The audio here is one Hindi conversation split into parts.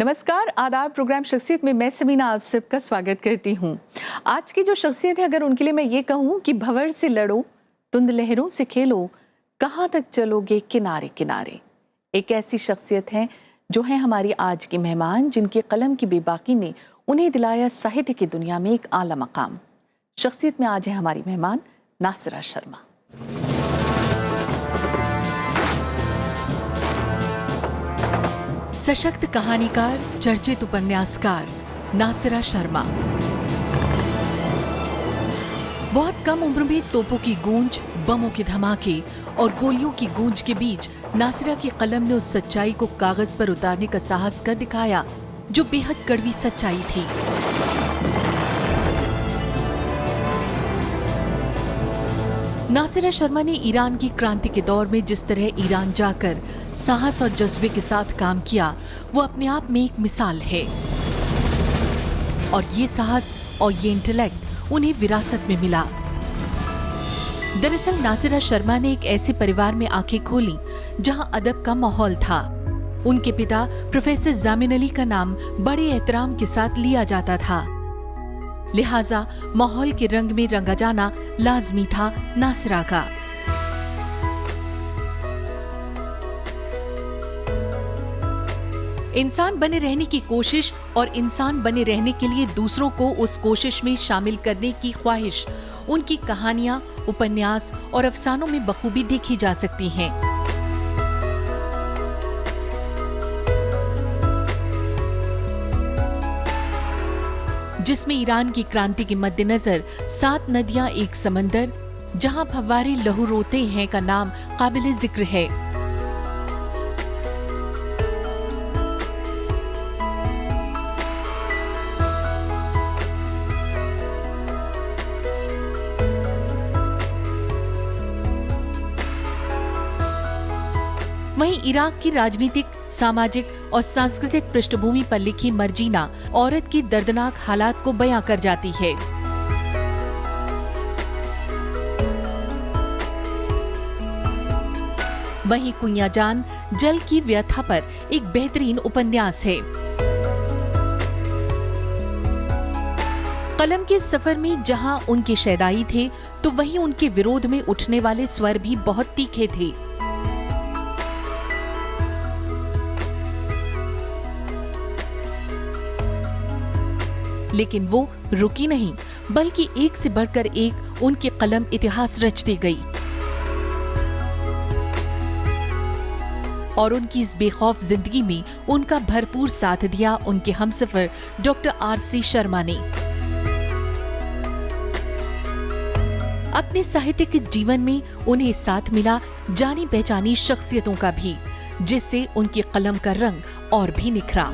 नमस्कार, आदाब। प्रोग्राम शख्सियत में मैं समीना आप सबका स्वागत करती हूँ। आज की जो शख्सियत है, अगर उनके लिए मैं ये कहूँ कि भंवर से लड़ो, तुंद लहरों से खेलो, कहाँ तक चलोगे किनारे किनारे, एक ऐसी शख्सियत है जो है हमारी आज की मेहमान, जिनके कलम की बेबाकी ने उन्हें दिलाया साहित्य की दुनिया में एक आला मकाम। शख्सियत में आज है हमारी मेहमान नासिरा शर्मा। सशक्त कहानीकार, चर्चित उपन्यासकार नासिरा शर्मा। बहुत कम उम्र में तोपों की गूंज, बमों के धमाके और गोलियों की गूंज के बीच नासिरा की कलम ने उस सच्चाई को कागज पर उतारने का साहस कर दिखाया जो बेहद कड़वी सच्चाई थी। नासिरा शर्मा ने ईरान की क्रांति के दौर में जिस तरह ईरान जाकर साहस और जज्बे के साथ काम किया, वो अपने आप में एक मिसाल है। और ये साहस और ये इंटेलेक्ट उन्हें विरासत में मिला। दरअसल नासिरा शर्मा ने एक ऐसे परिवार में आंखें खोली जहां अदब का माहौल था। उनके पिता प्रोफेसर जामिन अली का नाम बड़े एहतराम के साथ लिया जाता था, लिहाजा माहौल के रंग में रंगा जाना लाजमी था नासिरा का। इंसान बने रहने की कोशिश और इंसान बने रहने के लिए दूसरों को उस कोशिश में शामिल करने की ख्वाहिश उनकी कहानियां, उपन्यास और अफसानों में बखूबी देखी जा सकती हैं। जिसमें ईरान की क्रांति के मद्देनजर 7 नदियां एक समंदर, जहां फव्वारे लहू रोते हैं का नाम काबिल जिक्र है। वहीं इराक की राजनीतिक, सामाजिक और सांस्कृतिक पृष्ठभूमि पर लिखी मर्जीना औरत की दर्दनाक हालात को बयां कर जाती है। वहीं कुइयां जान जल की व्यथा पर एक बेहतरीन उपन्यास है। कलम के सफर में जहां उनके शैदाई थे, तो वहीं उनके विरोध में उठने वाले स्वर भी बहुत तीखे थे। लेकिन वो रुकी नहीं, बल्कि एक से बढ़कर एक उनकी कलम इतिहास रचती गई। और उनकी इस बेखौफ जिंदगी में उनका भरपूर साथ दिया उनके हमसफर डॉक्टर आर.सी. शर्मा ने। अपने साहित्यिक जीवन में उन्हें साथ मिला जानी पहचानी शख्सियतों का भी, जिससे उनकी कलम का रंग और भी निखरा।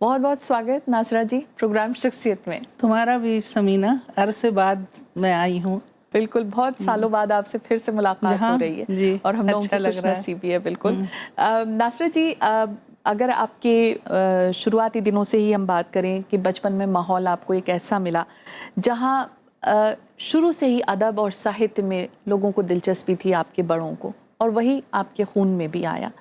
बहुत बहुत स्वागत नासिरा जी प्रोग्राम शख्सियत में। तुम्हारा भी समीना, अरसे बाद मैं आई हूँ। बिल्कुल, बहुत सालों बाद आपसे फिर से मुलाकात हो रही है जी, और हम लोगों अच्छा की खुशनसीबी है। बिल्कुल नासिरा जी, अगर आपके शुरुआती दिनों से ही हम बात करें कि बचपन में माहौल आपको एक ऐसा मिला जहाँ शुरू से ही अदब और साहित्य में लोगों को दिलचस्पी थी, आपके बड़ों को, और वही आपके खून में भी आया।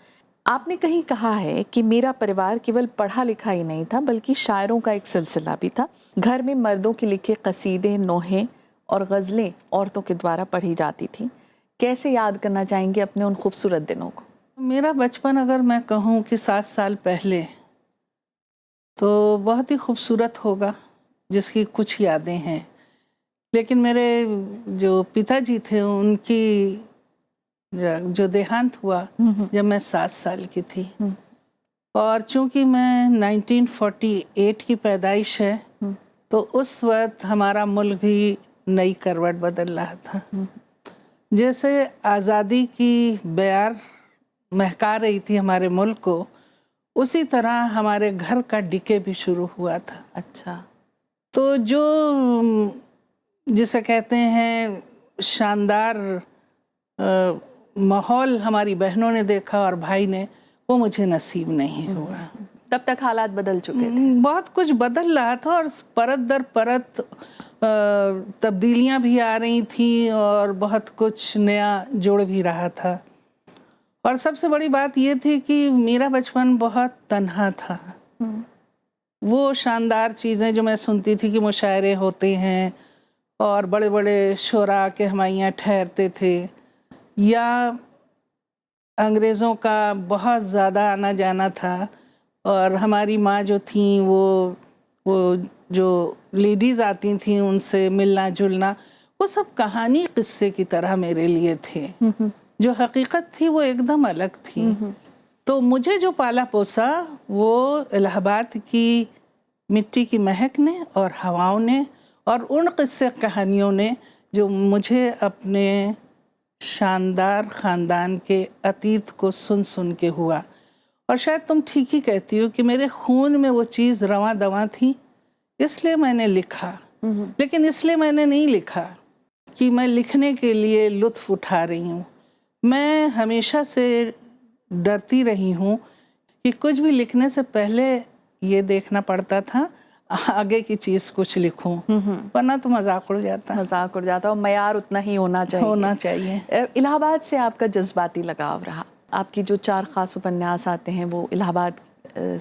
आपने कहीं कहा है कि मेरा परिवार केवल पढ़ा लिखा ही नहीं था, बल्कि शायरों का एक सिलसिला भी था। घर में मर्दों के लिखे कसीदे, नोहे और गज़लें औरतों के द्वारा पढ़ी जाती थी। कैसे याद करना चाहेंगे अपने उन खूबसूरत दिनों को? मेरा बचपन अगर मैं कहूँ कि 7 साल पहले, तो बहुत ही खूबसूरत होगा, जिसकी कुछ यादें हैं। लेकिन मेरे जो पिताजी थे, उनकी जो देहांत हुआ जब मैं 7 साल की थी, और चूंकि मैं 1948 की पैदाइश है, तो उस वक्त हमारा मुल्क भी नई करवट बदल रहा था। जैसे आज़ादी की बयार महका रही थी हमारे मुल्क को, उसी तरह हमारे घर का डिके भी शुरू हुआ था। अच्छा। तो जो जिसे कहते हैं शानदार माहौल हमारी बहनों ने देखा और भाई ने, वो मुझे नसीब नहीं हुआ। तब तक हालात बदल चुके थे, बहुत कुछ बदल रहा था, और परत दर परत तब्दीलियां भी आ रही थी और बहुत कुछ नया जुड़ भी रहा था। और सबसे बड़ी बात ये थी कि मेरा बचपन बहुत तन्हा था। वो शानदार चीज़ें जो मैं सुनती थी कि मुशायरे होते हैं और बड़े बड़े शुरा के हमारे यहाँ ठहरते थे, या अंग्रेज़ों का बहुत ज़्यादा आना जाना था, और हमारी माँ जो थी वो जो लेडीज़ आती थी उनसे मिलना जुलना, वो सब कहानी किस्से की तरह मेरे लिए थे। जो हकीकत थी वो एकदम अलग थी। तो मुझे जो पाला पोसा वो इलाहाबाद की मिट्टी की महक ने और हवाओं ने और उन किस्से कहानियों ने जो मुझे अपने शानदार ख़ानदान के अतीत को सुन सुन के हुआ। और शायद तुम ठीक ही कहती हो कि मेरे खून में वो चीज़ रवां दवां थी, इसलिए मैंने लिखा। लेकिन इसलिए मैंने नहीं लिखा कि मैं लिखने के लिए लुत्फ़ उठा रही हूँ। मैं हमेशा से डरती रही हूँ कि कुछ भी लिखने से पहले ये देखना पड़ता था आगे की चीज़ कुछ लिखूं, वरना तो मजाक उड़ जाता। और मयार उतना ही होना चाहिए। इलाहाबाद से आपका जज्बाती लगाव रहा। आपकी जो 4 ख़ास उपन्यास आते हैं वो इलाहाबाद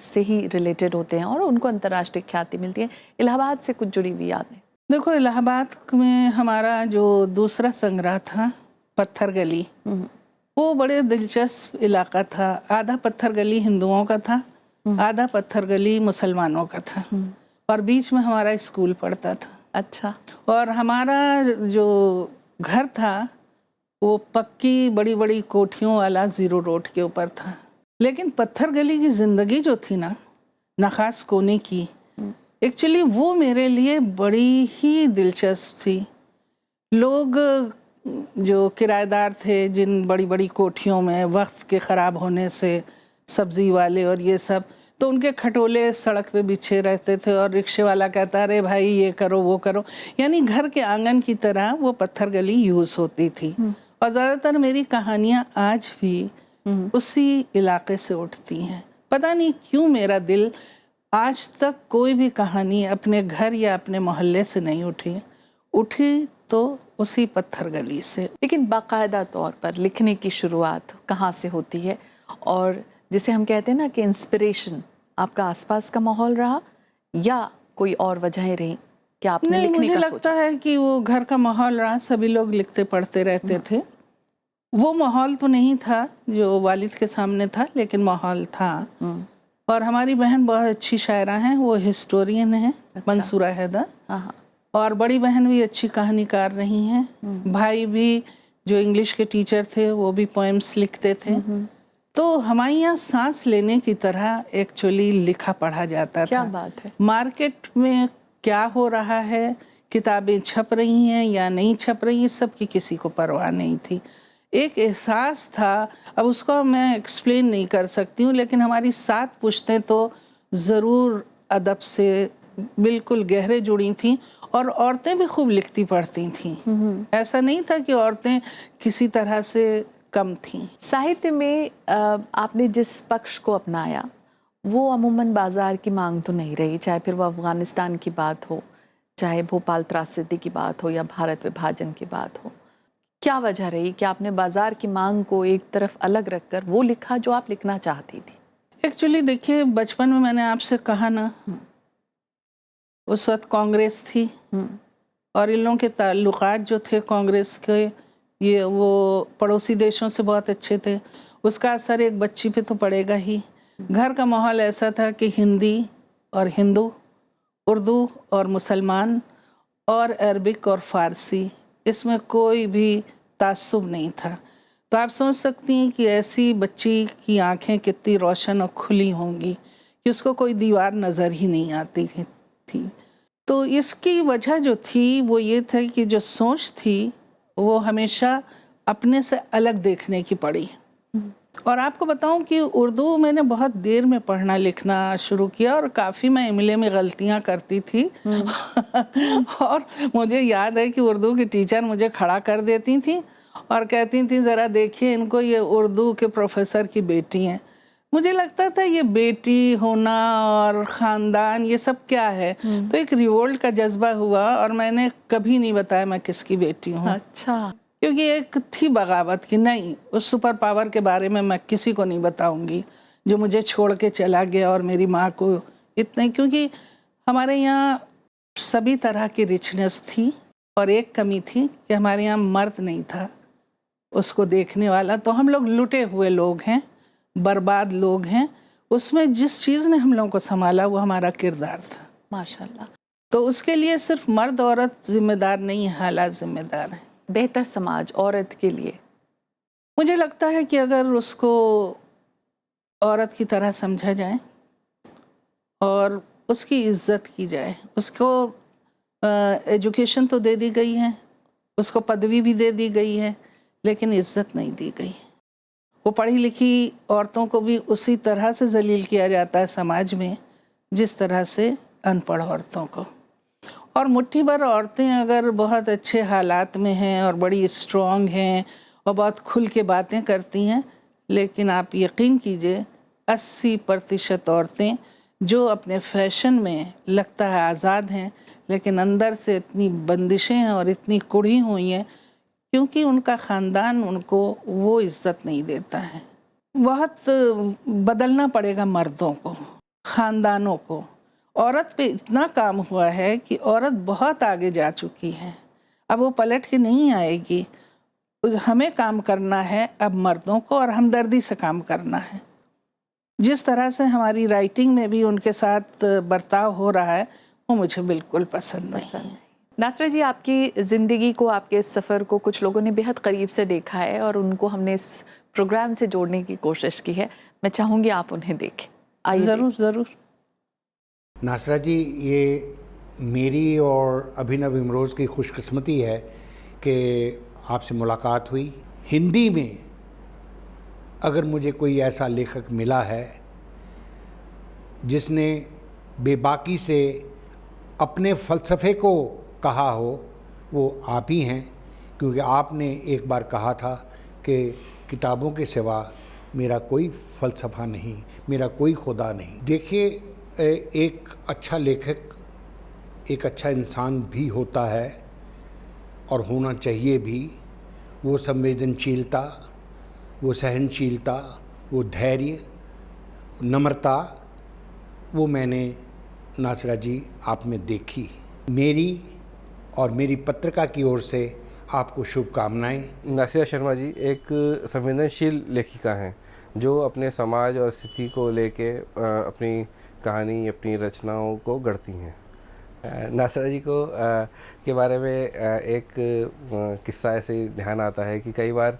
से ही रिलेटेड होते हैं और उनको अंतर्राष्ट्रीय ख्याति मिलती है। इलाहाबाद से कुछ जुड़ी हुई यादें? देखो, इलाहाबाद में हमारा जो दूसरा संग्रह था पत्थर गली, वो बड़े दिलचस्प इलाका था। आधा पत्थर गली हिंदुओं का था, आधा पत्थर गली मुसलमानों का था, और बीच में हमारा स्कूल पड़ता था। अच्छा। और हमारा जो घर था वो पक्की बड़ी बड़ी कोठियों वाला 0 रोड के ऊपर था। लेकिन पत्थर गली की ज़िंदगी जो थी ना, नखास कोने की, एक्चुअली वो मेरे लिए बड़ी ही दिलचस्प थी। लोग जो किराएदार थे जिन बड़ी बड़ी कोठियों में, वक्त के ख़राब होने से सब्ज़ी वाले और ये सब, तो उनके खटोले सड़क पे बिछे रहते थे और रिक्शे वाला कहता अरे भाई ये करो वो करो, यानी घर के आंगन की तरह वो पत्थर गली यूज़ होती थी। और ज़्यादातर मेरी कहानियाँ आज भी उसी इलाके से उठती हैं। पता नहीं क्यों मेरा दिल आज तक कोई भी कहानी अपने घर या अपने मोहल्ले से नहीं उठी तो उसी पत्थर गली से। लेकिन बाकायदा तौर पर लिखने की शुरुआत कहाँ से होती है, और जिसे हम कहते हैं ना कि इंस्पिरेशन आपका आसपास का माहौल रहा या कोई और वजहें रही कि आपने नहीं, लिखने मुझे का लगता है कि वो घर का माहौल रहा। सभी लोग लिखते पढ़ते रहते थे। वो माहौल तो नहीं था जो वालिद के सामने था, लेकिन माहौल था। और हमारी बहन बहुत अच्छी शायरा हैं, वो हिस्टोरियन है। अच्छा। मंसूरा हैदर। और बड़ी बहन भी अच्छी कहानीकार रही हैं। भाई भी जो इंग्लिश के टीचर थे वो भी पोएम्स लिखते थे। तो हमारे यहाँ सांस लेने की तरह एक्चुअली लिखा पढ़ा जाता था। क्या बात है। मार्केट में क्या हो रहा है, किताबें छप रही हैं या नहीं छप रही हैं, सब की किसी को परवाह नहीं थी। एक एहसास था, अब उसको मैं एक्सप्लेन नहीं कर सकती हूँ, लेकिन हमारी 7 पुश्तें तो ज़रूर अदब से बिल्कुल गहरे जुड़ी थीं, और औरतें भी खूब लिखती पढ़ती थीं। ऐसा नहीं था कि औरतें किसी तरह से कम थीं। साहित्य में आपने जिस पक्ष को अपनाया वो अमूमन बाज़ार की मांग तो नहीं रही, चाहे फिर वो अफ़गानिस्तान की बात हो, चाहे भोपाल त्रासदी की बात हो या भारत विभाजन की बात हो। क्या वजह रही कि आपने बाज़ार की मांग को एक तरफ अलग रखकर वो लिखा जो आप लिखना चाहती थी? एक्चुअली देखिए, बचपन में मैंने आपसे कहा ना, उस वक्त कांग्रेस थी और इन लोगों के ताल्लुकात जो थे कांग्रेस के, ये वो पड़ोसी देशों से बहुत अच्छे थे। उसका असर एक बच्ची पे तो पड़ेगा ही। घर का माहौल ऐसा था कि हिंदी और हिंदू, उर्दू और मुसलमान, और अरबिक और फ़ारसी, इसमें कोई भी तासुब नहीं था। तो आप सोच सकती हैं कि ऐसी बच्ची की आंखें कितनी रोशन और खुली होंगी कि उसको कोई दीवार नज़र ही नहीं आती थी। तो इसकी वजह जो थी वो ये था कि जो सोच थी वो हमेशा अपने से अलग देखने की पड़ी। और आपको बताऊं कि उर्दू मैंने बहुत देर में पढ़ना लिखना शुरू किया, और काफ़ी मैं इमले में गलतियां करती थी। और मुझे याद है कि उर्दू की टीचर मुझे खड़ा कर देती थी और कहती थी ज़रा देखिए इनको, ये उर्दू के प्रोफेसर की बेटी हैं। मुझे लगता था ये बेटी होना और ख़ानदान ये सब क्या है, तो एक रिवोल्ट का जज्बा हुआ और मैंने कभी नहीं बताया मैं किसकी बेटी हूँ। अच्छा। क्योंकि एक थी बगावत की नहीं, उस सुपर पावर के बारे में मैं किसी को नहीं बताऊंगी जो मुझे छोड़ के चला गया और मेरी माँ को इतने, क्योंकि हमारे यहाँ सभी तरह की रिचनेस थी और एक कमी थी कि हमारे यहाँ मर्द नहीं था उसको देखने वाला। तो हम लोग लुटे हुए लोग हैं, बर्बाद लोग हैं। उसमें जिस चीज़ ने हम लोगों को संभाला वो हमारा किरदार था। माशाल्लाह। तो उसके लिए सिर्फ मर्द औरत जिम्मेदार नहीं है, हालात जिम्मेदार हैं। बेहतर समाज औरत के लिए मुझे लगता है कि अगर उसको औरत की तरह समझा जाए और उसकी इज्जत की जाए, उसको एजुकेशन तो दे दी गई है, उसको पदवी भी दे दी गई है, लेकिन इज्जत नहीं दी गई। वो पढ़ी लिखी औरतों को भी उसी तरह से जलील किया जाता है समाज में जिस तरह से अनपढ़ औरतों को। और मुट्ठी भर औरतें अगर बहुत अच्छे हालात में हैं और बड़ी स्ट्रॉन्ग हैं और बहुत खुल के बातें करती हैं, लेकिन आप यकीन कीजिए 80% औरतें जो अपने फैशन में लगता है आज़ाद हैं, लेकिन अंदर से इतनी बंदिशें हैं और इतनी कुढ़ी हुई हैं क्योंकि उनका ख़ानदान उनको वो इज़्ज़त नहीं देता है। बहुत बदलना पड़ेगा मर्दों को, ख़ानदानों को। औरत पे इतना काम हुआ है कि औरत बहुत आगे जा चुकी है, अब वो पलट के नहीं आएगी। हमें काम करना है अब मर्दों को और हमदर्दी से काम करना है। जिस तरह से हमारी राइटिंग में भी उनके साथ बर्ताव हो रहा है वो मुझे बिल्कुल पसंद नहीं है। नासरा जी, आपकी ज़िंदगी को, आपके सफ़र को कुछ लोगों ने बेहद करीब से देखा है और उनको हमने इस प्रोग्राम से जोड़ने की कोशिश की है। मैं चाहूँगी आप उन्हें देखें। आइए। ज़रूर ज़रूर। नासरा जी, ये मेरी और अभिनव इमरोज़ की खुशकिस्मती है कि आपसे मुलाकात हुई। हिंदी में अगर मुझे कोई ऐसा लेखक मिला है जिसने बेबाकी से अपने फ़लसफ़े को कहा हो, वो आप ही हैं। क्योंकि आपने एक बार कहा था कि किताबों के सिवा मेरा कोई फ़लसफ़ा नहीं, मेरा कोई खुदा नहीं। देखिए, एक अच्छा लेखक एक अच्छा इंसान भी होता है और होना चाहिए भी। वो संवेदनशीलता, वो सहनशीलता, वो धैर्य, नम्रता, वो मैंने नासरा जी आप में देखी। मेरी और मेरी पत्रिका की ओर से आपको शुभकामनाएं। नासिरा शर्मा जी एक संवेदनशील लेखिका हैं जो अपने समाज और स्थिति को लेके अपनी कहानी, अपनी रचनाओं को गढ़ती हैं। नासिरा जी को के बारे में एक किस्सा ऐसे ही ध्यान आता है कि कई बार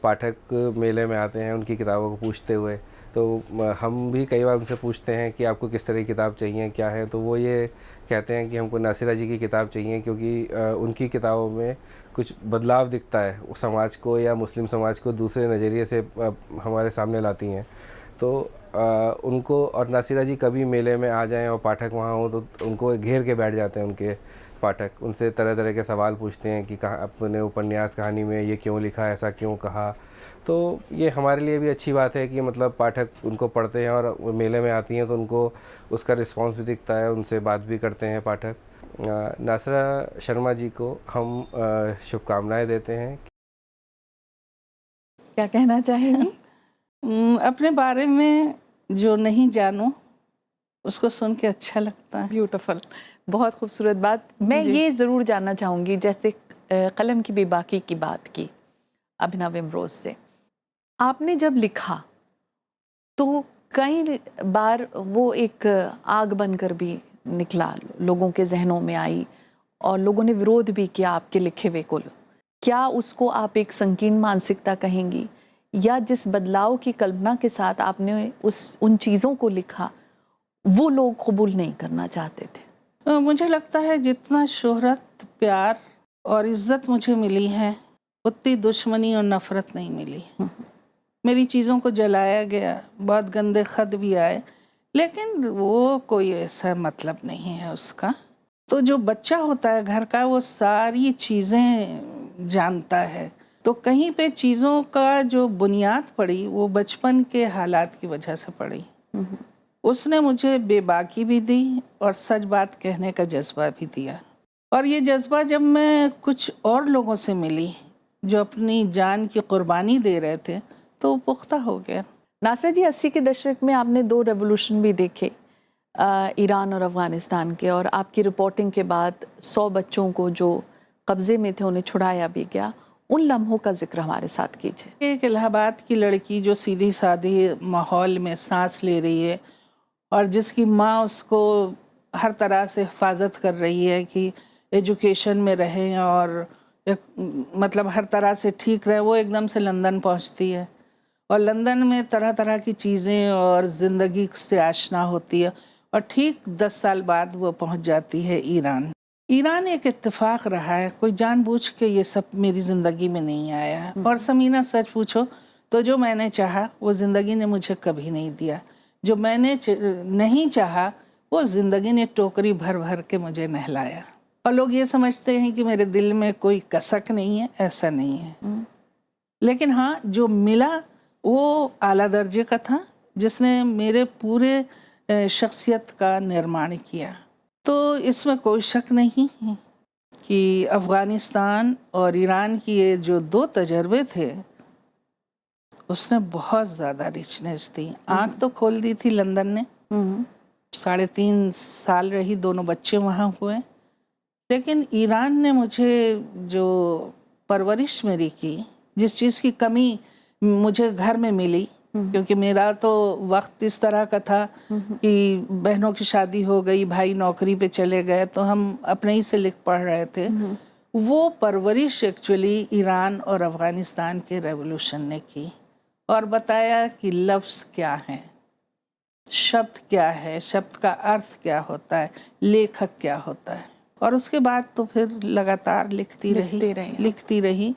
पाठक मेले में आते हैं उनकी किताबों को पूछते हुए, तो हम भी कई बार उनसे पूछते हैं कि आपको किस तरह की किताब चाहिए, क्या है, तो वो ये कहते हैं कि हमको नासिरा जी की किताब चाहिए क्योंकि उनकी किताबों में कुछ बदलाव दिखता है, समाज को या मुस्लिम समाज को दूसरे नज़रिए से हमारे सामने लाती हैं। तो उनको, और नासिरा जी कभी मेले में आ जाएं और पाठक वहाँ हो तो उनको घेर के बैठ जाते हैं उनके पाठक, उनसे तरह तरह के सवाल पूछते हैं कि कहाँ अपने उपन्यास कहानी में ये क्यों लिखा, ऐसा क्यों कहा। तो ये हमारे लिए भी अच्छी बात है कि मतलब पाठक उनको पढ़ते हैं और मेले में आती हैं तो उनको उसका रिस्पांस भी दिखता है, उनसे बात भी करते हैं पाठक। नासिरा शर्मा जी को हम शुभकामनाएं देते हैं। क्या कहना चाहेंगी? अपने बारे में जो नहीं जानो उसको सुन के अच्छा लगता है। ब्यूटीफुल, बहुत खूबसूरत बात। मैं ये ज़रूर जानना चाहूँगी, जैसे कलम की बेबाकी की बात की अभिनव इमरोज़ से, आपने जब लिखा तो कई बार वो एक आग बनकर भी निकला, लोगों के जहनों में आई और लोगों ने विरोध भी किया आपके लिखे हुए को। क्या उसको आप एक संकीर्ण मानसिकता कहेंगी, या जिस बदलाव की कल्पना के साथ आपने उन चीज़ों को लिखा वो लोग कबूल नहीं करना चाहते थे? मुझे लगता है जितना शोहरत, प्यार और इज्जत मुझे मिली है उतनी दुश्मनी और नफ़रत नहीं मिली। मेरी चीज़ों को जलाया गया, बहुत गंदे ख़त भी आए, लेकिन वो कोई ऐसा मतलब नहीं है उसका। तो जो बच्चा होता है घर का वो सारी चीज़ें जानता है, तो कहीं पे चीज़ों का जो बुनियाद पड़ी वो बचपन के हालात की वजह से पड़ी। उसने मुझे बेबाकी भी दी और सच बात कहने का जज्बा भी दिया। और ये जज्बा जब मैं कुछ और लोगों से मिली जो अपनी जान की कुर्बानी दे रहे थे तो वो पुख्ता हो गया। नासरा जी, 80 के दशक में आपने 2 रेवोल्यूशन भी देखे, ईरान और अफ़गानिस्तान के, और आपकी रिपोर्टिंग के बाद 100 बच्चों को जो कब्ज़े में थे उन्हें छुड़ाया भी गया। उन लम्हों का जिक्र हमारे साथ कीजिए। एक इलाहाबाद की लड़की जो सीधी सादी माहौल में सांस ले रही है और जिसकी माँ उसको हर तरह से हिफाजत कर रही है कि एजुकेशन में रहें और मतलब हर तरह से ठीक रहे, वो एकदम से लंदन पहुंचती है और लंदन में तरह तरह की चीज़ें और ज़िंदगी से आशना होती है और ठीक 10 साल बाद वो पहुंच जाती है ईरान। ईरान एक इत्तेफाक रहा है, कोई जानबूझ के ये सब मेरी ज़िंदगी में नहीं आया है। और समीना, सच पूछो तो जो मैंने चाहा वो ज़िंदगी ने मुझे कभी नहीं दिया, जो मैंने नहीं चाहा वो ज़िंदगी ने टोकरी भर भर के मुझे नहलाया। और लोग ये समझते हैं कि मेरे दिल में कोई कसक नहीं है, ऐसा नहीं है। लेकिन हाँ, जो मिला वो आला दर्जे का था, जिसने मेरे पूरे शख्सियत का निर्माण किया। तो इसमें कोई शक नहीं है कि अफ़गानिस्तान और ईरान की ये जो 2 तजर्बे थे उसने बहुत ज़्यादा रिचनेस थी। आँख तो खोल दी थी लंदन ने। 3.5 साल रही, दोनों बच्चे वहाँ हुए। लेकिन ईरान ने मुझे जो परवरिश मेरी की, जिस चीज़ की कमी मुझे घर में मिली, क्योंकि मेरा तो वक्त इस तरह का था कि बहनों की शादी हो गई, भाई नौकरी पे चले गए, तो हम अपने ही से लिख पढ़ रहे थे। वो परवरिश एक्चुअली ईरान और अफ़गानिस्तान के रेवोल्यूशन ने की और बताया कि लफ्ज़ क्या हैं, शब्द क्या है, शब्द का अर्थ क्या होता है, लेखक क्या होता है। और उसके बाद तो फिर लगातार लिखती रही।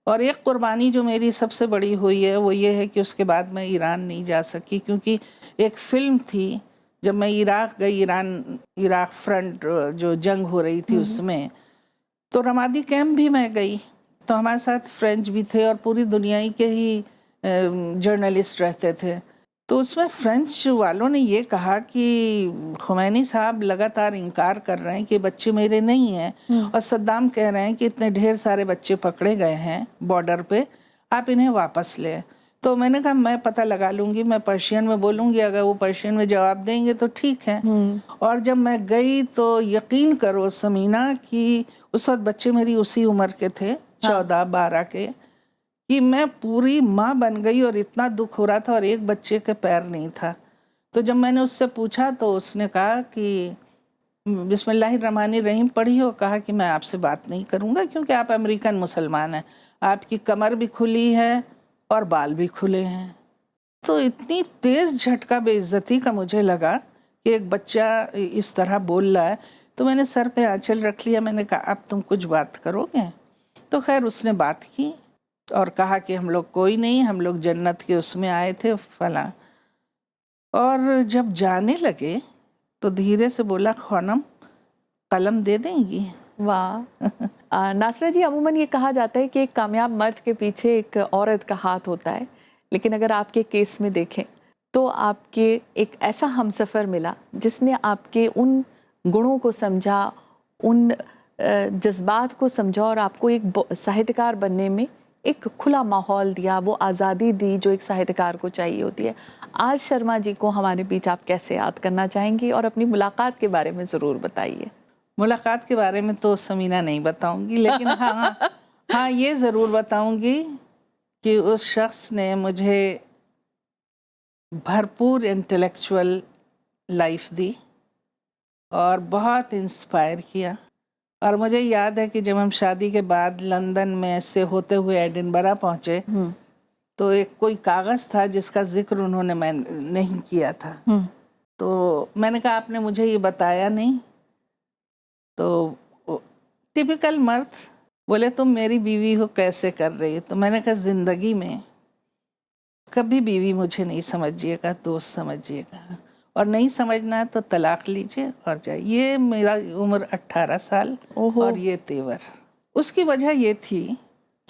और एक कुर्बानी जो मेरी सबसे बड़ी हुई है वो ये है कि उसके बाद मैं ईरान नहीं जा सकी, क्योंकि एक फ़िल्म थी जब मैं इराक़ गई, इराक़ फ्रंट जो जंग हो रही थी उसमें, तो रमादी कैंप भी मैं गई, तो हमारे साथ फ्रेंच भी थे और पूरी दुनिया के ही जर्नलिस्ट रहते थे। तो उसमें फ्रेंच वालों ने ये कहा कि खुमैनी साहब लगातार इनकार कर रहे हैं कि बच्चे मेरे नहीं हैं और सद्दाम कह रहे हैं कि इतने ढेर सारे बच्चे पकड़े गए हैं बॉर्डर पे, आप इन्हें वापस ले। तो मैंने कहा मैं पता लगा लूँगी, मैं पर्शियन में बोलूँगी, अगर वो पर्शियन में जवाब देंगे तो ठीक है। और जब मैं गई तो यकीन करो समीना कि उस वक्त बच्चे मेरी उसी उम्र के थे, 14-12 के, कि मैं पूरी माँ बन गई और इतना दुख हो रहा था और एक बच्चे के पैर नहीं था। तो जब मैंने उससे पूछा तो उसने कहा कि बिस्मिल्लाहिर्रहमानिर्रहीम पढ़ी हो, कहा कि मैं आपसे बात नहीं करूँगा क्योंकि आप अमेरिकन मुसलमान हैं, आपकी कमर भी खुली है और बाल भी खुले हैं। तो इतनी तेज़ झटका बेइज्जती का मुझे लगा कि एक बच्चा इस तरह बोल रहा है। तो मैंने सर पे आंचल रख लिया, मैंने कहा अब तुम कुछ बात करोगे? तो खैर उसने बात की और कहा कि हम लोग कोई नहीं, हम लोग जन्नत के उसमें आए थे फला। और जब जाने लगे तो धीरे से बोला, खानम कलम दे देंगी? वाह। नासरा जी, अमूमन ये कहा जाता है कि एक कामयाब मर्द के पीछे एक औरत का हाथ होता है, लेकिन अगर आपके केस में देखें तो आपके एक ऐसा हमसफ़र मिला जिसने आपके उन गुणों को समझा, उन जज्बात को समझा और आपको एक साहित्यकार बनने में एक खुला माहौल दिया, वो आज़ादी दी जो एक साहित्यकार को चाहिए होती है। आज शर्मा जी को हमारे बीच आप कैसे याद करना चाहेंगी और अपनी मुलाकात के बारे में ज़रूर बताइए। मुलाकात के बारे में तो समीना नहीं बताऊंगी, लेकिन हाँ ये ज़रूर बताऊंगी कि उस शख्स ने मुझे भरपूर इंटेलेक्चुअल लाइफ दी और बहुत इंस्पायर किया। और मुझे याद है कि जब हम शादी के बाद लंदन में से होते हुए एडिनबरा पहुँचे तो एक कोई कागज़ था जिसका जिक्र उन्होंने मैं नहीं किया था। तो मैंने कहा आपने मुझे ये बताया नहीं। तो टिपिकल मर्द बोले तुम मेरी बीवी हो कैसे कर रही है? तो मैंने कहा ज़िंदगी में कभी बीवी मुझे नहीं समझिएगा, दोस्त समझिएगा, और नहीं समझना है तो तलाक लीजिए और जाइए। ये मेरा उम्र 18 साल और ये तेवर। उसकी वजह ये थी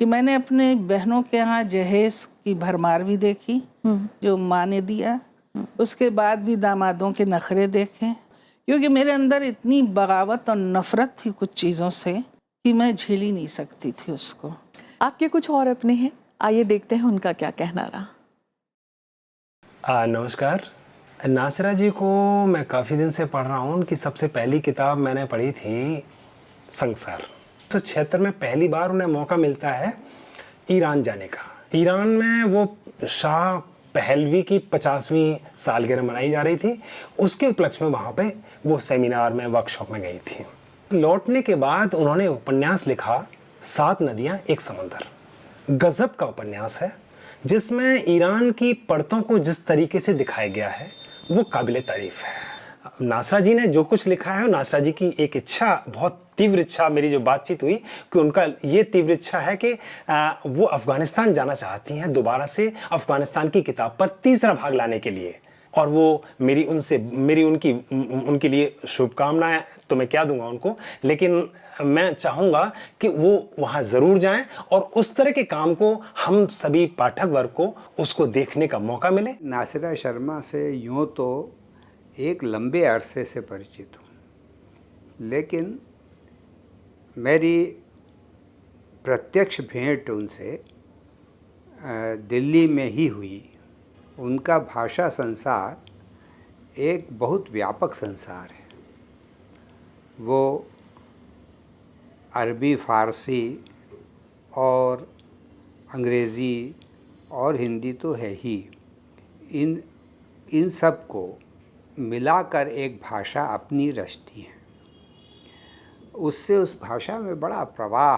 कि मैंने अपने बहनों के यहाँ जहेज की भरमार भी देखी जो माँ ने दिया, उसके बाद भी दामादों के नखरे देखे, क्योंकि मेरे अंदर इतनी बगावत और नफरत थी कुछ चीज़ों से कि मैं झेल ही नहीं सकती थी उसको। आपके कुछ और अपने हैं, आइए देखते हैं उनका क्या कहना रहा। नमस्कार। नासिरा जी को मैं काफ़ी दिन से पढ़ रहा हूँ। उनकी सबसे पहली किताब मैंने पढ़ी थी संसार। 1976 में पहली बार उन्हें मौका मिलता है ईरान जाने का। ईरान में वो शाह पहलवी की 50वीं सालगिरह मनाई जा रही थी, उसके उपलक्ष्य में वहाँ पे वो सेमिनार में, वर्कशॉप में गई थी। लौटने के बाद उन्होंने उपन्यास लिखा 7 नदियाँ एक समंदर। गजब का उपन्यास है, जिसमें ईरान की परतों को जिस तरीके से दिखाया गया है वो काबिले तारीफ है। नासरा जी ने जो कुछ लिखा है, नासरा जी की एक इच्छा, बहुत तीव्र इच्छा, मेरी जो बातचीत हुई कि उनका ये तीव्र इच्छा है कि वो अफ़गानिस्तान जाना चाहती हैं, दोबारा से अफ़गानिस्तान की किताब पर तीसरा भाग लाने के लिए। और वो उनके लिए शुभकामनाएं तो मैं क्या दूंगा उनको, लेकिन मैं चाहूँगा कि वो वहाँ ज़रूर जाएं और उस तरह के काम को हम सभी पाठक वर्ग को उसको देखने का मौका मिले। नासिरा शर्मा से यूँ तो एक लंबे अरसे से परिचित हूँ, लेकिन मेरी प्रत्यक्ष भेंट उनसे दिल्ली में ही हुई। उनका भाषा संसार एक बहुत व्यापक संसार है। वो अरबी, फ़ारसी और अंग्रेज़ी और हिंदी तो है ही, इन सब को मिलाकर एक भाषा अपनी रचती है। उससे उस भाषा में बड़ा प्रवाह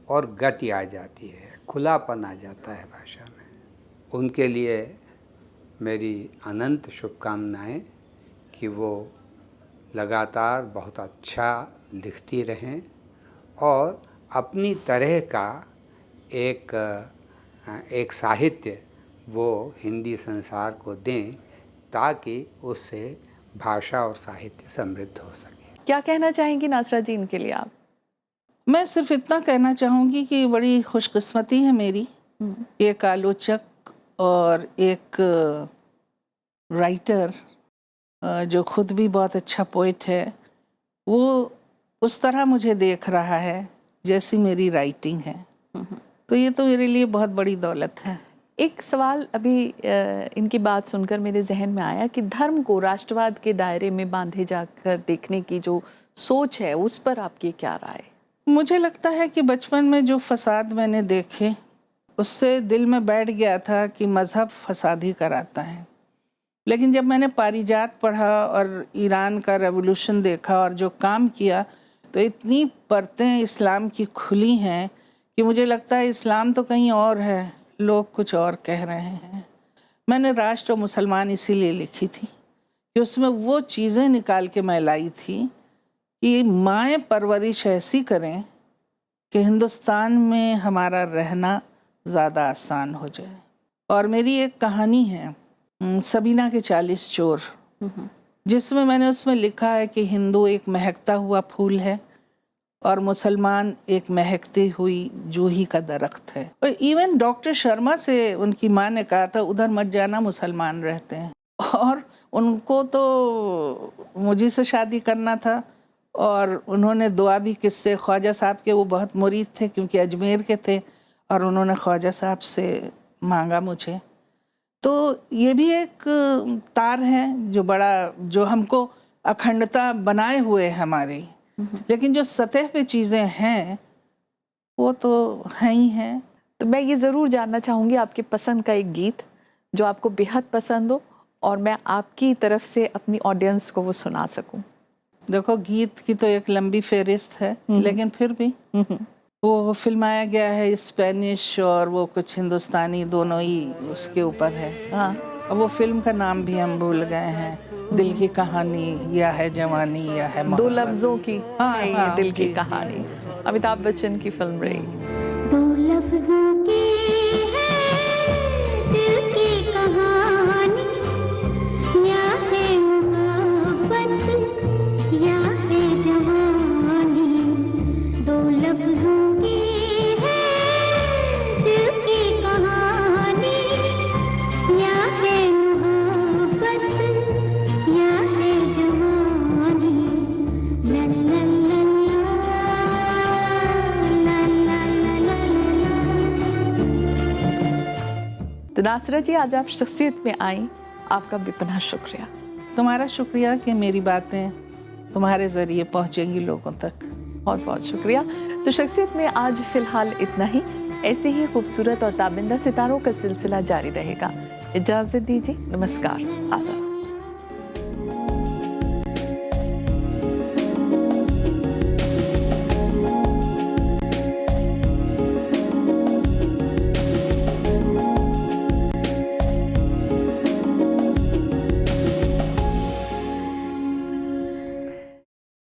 और गति आ जाती है, खुलापन आ जाता है भाषा में। उनके लिए मेरी अनंत शुभकामनाएं कि वो लगातार बहुत अच्छा लिखती रहें और अपनी तरह का एक साहित्य वो हिंदी संसार को दें, ताकि उससे भाषा और साहित्य समृद्ध हो सके। क्या कहना चाहेंगी नासरा जी इनके लिए आप? मैं सिर्फ इतना कहना चाहूँगी कि बड़ी खुशकिस्मती है मेरी, एक आलोचक और एक राइटर जो खुद भी बहुत अच्छा पोइट है, वो उस तरह मुझे देख रहा है जैसी मेरी राइटिंग है। तो ये तो मेरे लिए बहुत बड़ी दौलत है। एक सवाल अभी इनकी बात सुनकर मेरे जहन में आया कि धर्म को राष्ट्रवाद के दायरे में बांधे जाकर देखने की जो सोच है, उस पर आपकी क्या राय? मुझे लगता है कि बचपन में जो फसाद मैंने देखे, उससे दिल में बैठ गया था कि मज़हब फसाद ही कराता है। लेकिन जब मैंने पारिजात पढ़ा और ईरान का रेवोल्यूशन देखा और जो काम किया, तो इतनी परतें इस्लाम की खुली हैं कि मुझे लगता है इस्लाम तो कहीं और है, लोग कुछ और कह रहे हैं। मैंने राष्ट्र और मुसलमान इसीलिए लिखी थी कि उसमें वो चीज़ें निकाल के मैं लाई थी कि माएँ परवरिश ऐसी करें कि हिंदुस्तान में हमारा रहना ज़्यादा आसान हो जाए। और मेरी एक कहानी है सबीना के 40 चोर, जिसमें मैंने उसमें लिखा है कि हिंदू एक महकता हुआ फूल है और मुसलमान एक महकती हुई जूही का दरख्त है। और इवन डॉक्टर शर्मा से उनकी माँ ने कहा था, उधर मत जाना, मुसलमान रहते हैं। और उनको तो मुझे से शादी करना था और उन्होंने दुआ भी किससे, ख्वाजा साहब के वो बहुत मुरीद थे क्योंकि अजमेर के थे, और उन्होंने ख्वाजा साहब से मांगा मुझे। तो ये भी एक तार है जो हमको अखंडता बनाए हुए है हमारी। लेकिन जो सतह पे चीज़ें हैं वो तो हैं ही हैं। तो मैं ये ज़रूर जानना चाहूँगी आपके पसंद का एक गीत जो आपको बेहद पसंद हो और मैं आपकी तरफ से अपनी ऑडियंस को वो सुना सकूं। देखो, गीत की तो एक लंबी फहरिस्त है, लेकिन फिर भी वो फिल्माया गया है स्पेनिश और वो कुछ हिंदुस्तानी, दोनों ही उसके ऊपर है। हाँ, और वो फिल्म का नाम भी हम भूल गए हैं। दिल की कहानी या है जवानी या है दो मोहब्बत। लफ्जों की हाँ, है ये हाँ, दिल की जी, कहानी। अमिताभ बच्चन की फिल्म रही। दो लफ्जों की है दिल की कहानी, या है मोहब्बत या है जवानी। दो लफ्जों की है तो नासरा जी, आज आप शख्सियत में आई, आपका बेपनाह शुक्रिया। तुम्हारा शुक्रिया कि मेरी बातें तुम्हारे ज़रिए पहुँचेंगी लोगों तक। बहुत बहुत शुक्रिया। तो शख्सियत में आज फ़िलहाल इतना ही। ऐसे ही खूबसूरत और ताबिंदा सितारों का सिलसिला जारी रहेगा। इजाज़त दीजिए, नमस्कार, आदाब।